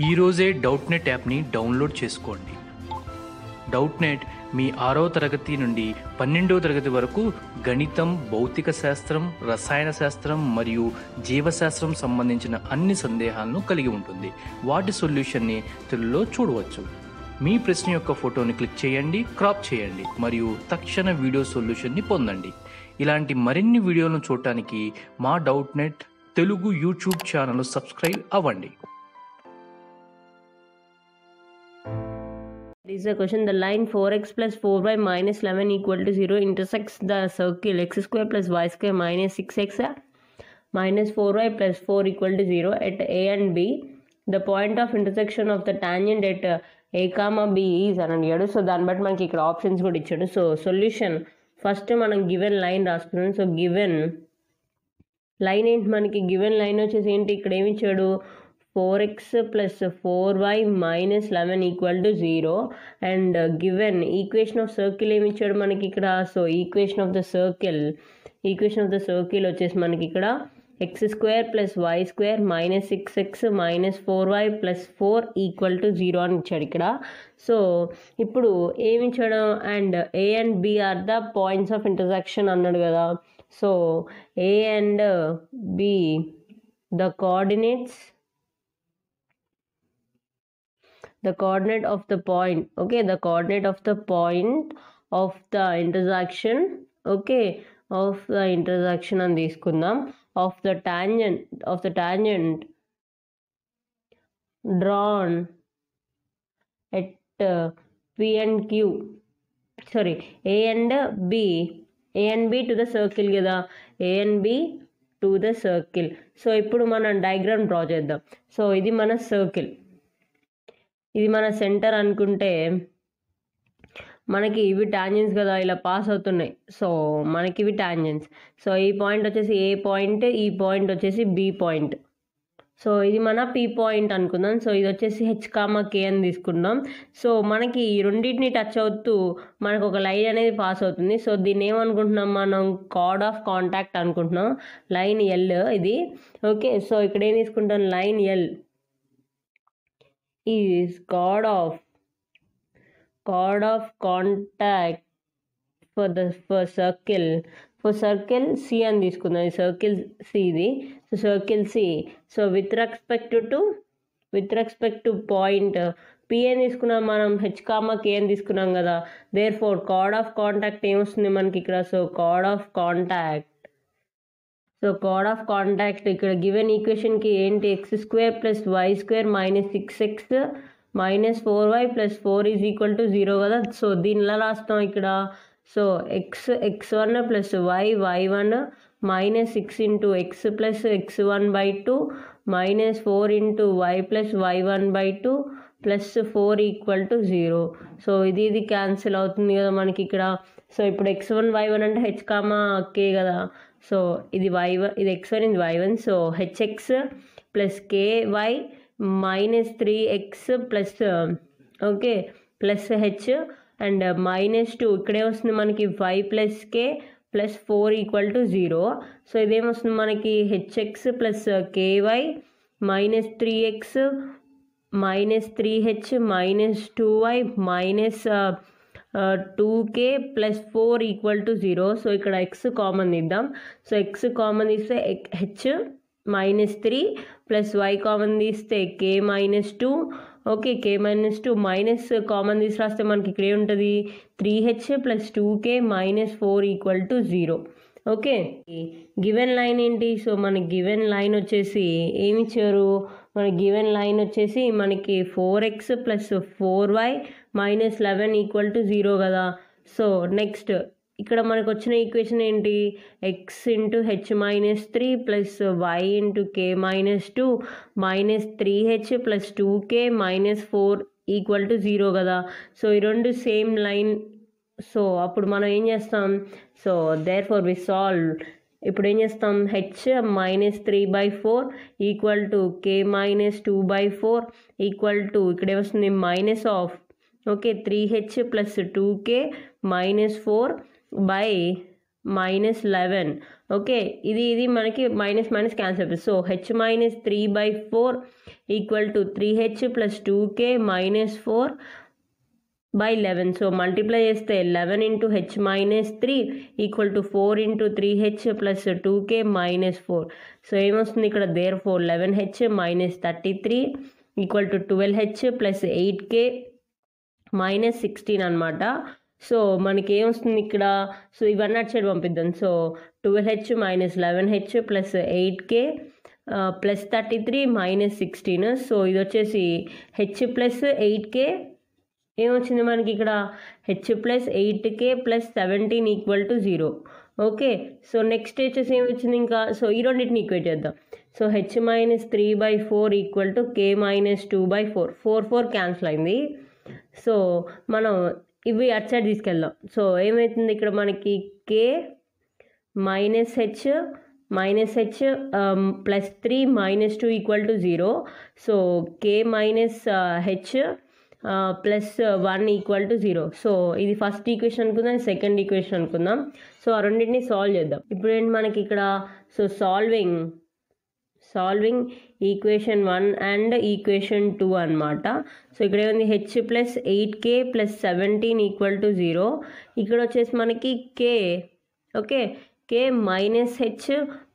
ఈరోజే డౌట్నెట్ యాప్ని డౌన్లోడ్ చేసుకోండి. డౌట్నెట్ మీ 6వ తరగతి నుండి 12వ తరగతి వరకు గణితం, భౌతిక శాస్త్రం, రసాయన శాస్త్రం మరియు జీవశాస్త్రం సంబంధించిన అన్ని సందేహాలను కలిగి ఉంటుంది. వాటి సొల్యూషన్ని తెలుగులో చూడవచ్చు. మీ ప్రశ్న యొక్క ఫోటోని క్లిక్ చేయండి, క్రాప్ చేయండి మరియు తక్షణ వీడియో సొల్యూషన్ని పొందండి. ఇలాంటి మరిన్ని వీడియోలను చూడటానికి మా Doubtnut Telugu YouTube channel subscribe అవ్వండి. This is a question. The line 4x plus 4y minus 11 equal to 0 intersects the circle x square plus y square minus 6x minus 4y plus 4 equal to 0 at a and b. The point of intersection of the tangent at a comma b is అని అడిగాడు. So దాన్ని బట్టి మనకి ఇక్కడ options కూడా ఇచ్చాడు. So solution first మనం given line రాసుకున్నాం. సో గివెన్ లైన్ ఏంటి, మనకి గివెన్ లైన్ వచ్చేసి ఏంటి, ఇక్కడ ఏమి ఇచ్చాడు, 4x plus 4y minus 11 equal to 0 and given equation of circle ఏమి ఇచ్చాడు మనకి ఇక్కడ. So equation of the circle వచ్చేసి మనకి ఇక్కడ x square plus y square minus 6x minus 4y plus 4 equal to 0 అని ఇచ్చాడు ఇక్కడ. సో ఇప్పుడు ఏమి ఇచ్చాడు, and a and b are the points of intersection అన్నాడు కదా. So a and b the coordinate of the point, okay, the coordinate of the point of the intersection, okay, of the intersection అని తీసుకుందాం, of the tangent drawn at p and q, sorry, a and b to the circle కదా, a and b to the circle. So ఇప్పుడు మనం diagram draw చేద్దాం. So ఇది మన circle, ఇది మన సెంటర్ అనుకుంటే మనకి ఇవి టాంజెంట్స్ కదా, ఇలా పాస్ అవుతున్నాయి. సో మనకి ఇవి టాంజెంట్స్. సో ఈ పాయింట్ వచ్చేసి ఏ పాయింట్, ఈ పాయింట్ వచ్చేసి బి పాయింట్. సో ఇది మన పి పాయింట్ అనుకుందాం. సో ఇది వచ్చేసి హెచ్ కామా కే అని తీసుకుందాం. సో మనకి ఈ రెండింటిని టచ్ అవుతూ మనకు ఒక లైన్ అనేది పాస్ అవుతుంది. సో దీన్ని ఏమనుకుంటున్నాం మనం, కార్డ్ ఆఫ్ కాంటాక్ట్ అనుకుంటున్నాం. లైన్ ఎల్ ఇది, ఓకే. సో ఇక్కడ ఏం తీసుకుంటాం, line L is chord of contact for circle C అని తీసుకుందాం. ఈ సర్కిల్ C ఇది. So circle C. So with respect to point P అని తీసుకున్నాం మనం, హెచ్ కామా K అని తీసుకున్నాం కదా. Therefore chord of contact ఏమొస్తుంది మనకి ఇక్కడ, సో కార్డ్ ఆఫ్ కాంటాక్ట్ ఇక్కడ గివెన్ ఈక్వేషన్కి ఏంటి, x square plus y square minus 6x minus 4y plus 4 is equal to 0 కదా. సో దీన్ని ఎలా రాస్తాం ఇక్కడ, so x1 plus y1 minus 6 into x plus x1/2 minus 4 into y plus y1/2 plus 4 equal to 0. So ఇది cancel అవుతుంది కదా మనకి ఇక్కడ. సో ఇప్పుడు x1 y1 అంటే హెచ్ కామా కే కదా. సో ఇది y1, ఇది x1, ఇది y1. So hx plus ky minus 3x plus, okay, plus H and minus 2 ఇక్కడే వస్తుంది మనకి y plus K plus 4 equal to 0. So ఇదేమొస్తుంది మనకి hx plus ky minus 3x minus 3h minus 2y minus 2k plus 4 equal to 0. So ఇక్కడ x common తీద్దాం. So x common తీస్తే h minus 3 plus y common తీస్తే k minus 2, okay, k minus 2 minus common తీసి రాస్తే మనకి ఇక్కడ ఉంటుంది 3h plus 2k minus 4 equal to 0. Okay, given line ఏంటి, సో మన గివెన్ లైన్ వచ్చేసి ఏమి ఇచ్చారు, మన గివెన్ లైన్ వచ్చేసి మనకి 4x plus 4y minus 11 equal to 0 కదా. సో నెక్స్ట్ ఇక్కడ మనకు వచ్చిన ఈక్వేషన్ ఏంటి, x into h minus 3 plus y into k minus 2 minus 3h plus 2k minus 4 equal to 0 కదా. సో ఈ రెండు సేమ్ లైన్. సో అప్పుడు మనం ఏం చేస్తాం, so therefore we solve. ఇప్పుడు ఏం చేస్తాం, h minus 3/4 equal to k minus 2/4 equal to ఇక్కడ ఏమొస్తుంది minus of, okay, 3h plus 2k minus 4 by -11. Okay, ఇది మనకి మైనస్ మైనస్ క్యాన్సిల్ అయిపోతుంది. So h - 3/4 = 3h + 2k - 4/11. So multiply చేస్తే 11 × h - 3 = 4 × 3h + 2k - 4. So ఏమొస్తుంది ఇక్కడ therefore 11h - 33 = 12h + 8k - 16 అనమాట. So మనకి ఏమొస్తుంది ఇక్కడ, సో ఇవన్నీ అటు సైడ్ పంపిద్దాం. So 12h - 11h + 8k + 33 - 16. So ఇది వచ్చేసి h + 8k ఏమొచ్చింది మనకి ఇక్కడ h + 8k + 17 = 0. Okay, so next వచ్చేసి ఏమొచ్చింది ఇంకా, సో ఈ రెండింటిని ఈక్వేట్ చేద్దాం. So h - 3/4 = k - 2/4. 4 క్యాన్సిల్ అయింది. సో మనం ఇవి అటు సైడ్ తీసుకెళ్దాం. సో ఏమవుతుంది ఇక్కడ మనకి k - h +3 - 2 = 0. So k - h +1 = 0. So ఇది ఫస్ట్ ఈక్వేషన్ అనుకుందాం, సెకండ్ ఈక్వేషన్ అనుకుందాం. సో ఆ రెండింటిని సాల్వ్ చేద్దాం. ఇప్పుడు ఏంటి మనకి ఇక్కడ, so solving equation 1 and equation 2 అనమాట. సో ఇక్కడ ఏముంది h + 8k + 17 = 0. ఇక్కడ వచ్చేసి మనకి k, okay, k - h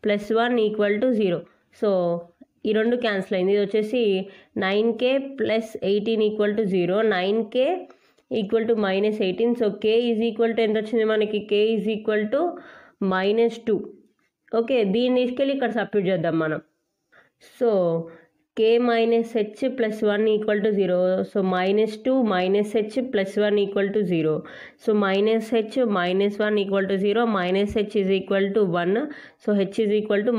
+1 = 0. So ఈ రెండు క్యాన్సిల్ అయింది. ఇది వచ్చేసి 9k + 18 = 0. 9k = -18. సో k = ఎంత వచ్చింది మనకి, k = -2. ఓకే, దీన్ని తీసుకెళ్ళి ఇక్కడ సబ్స్టిట్యూట్ చేద్దాం మనం. So k - h +1 = 0. So -2 - h +1 = 0. So -h - 1 = 0, -h = 1. So h =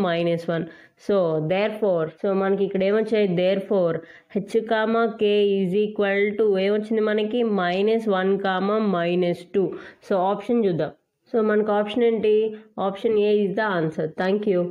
-1. So therefore, so మనకి ఇక్కడ ఏమొచ్చాయి, therefore h, k ఏమొచ్చింది మనకి -1, -2. సో ఆప్షన్ చూద్దాం. సో మనకు ఆప్షన్ ఏంటి, option A is the answer. Thank you.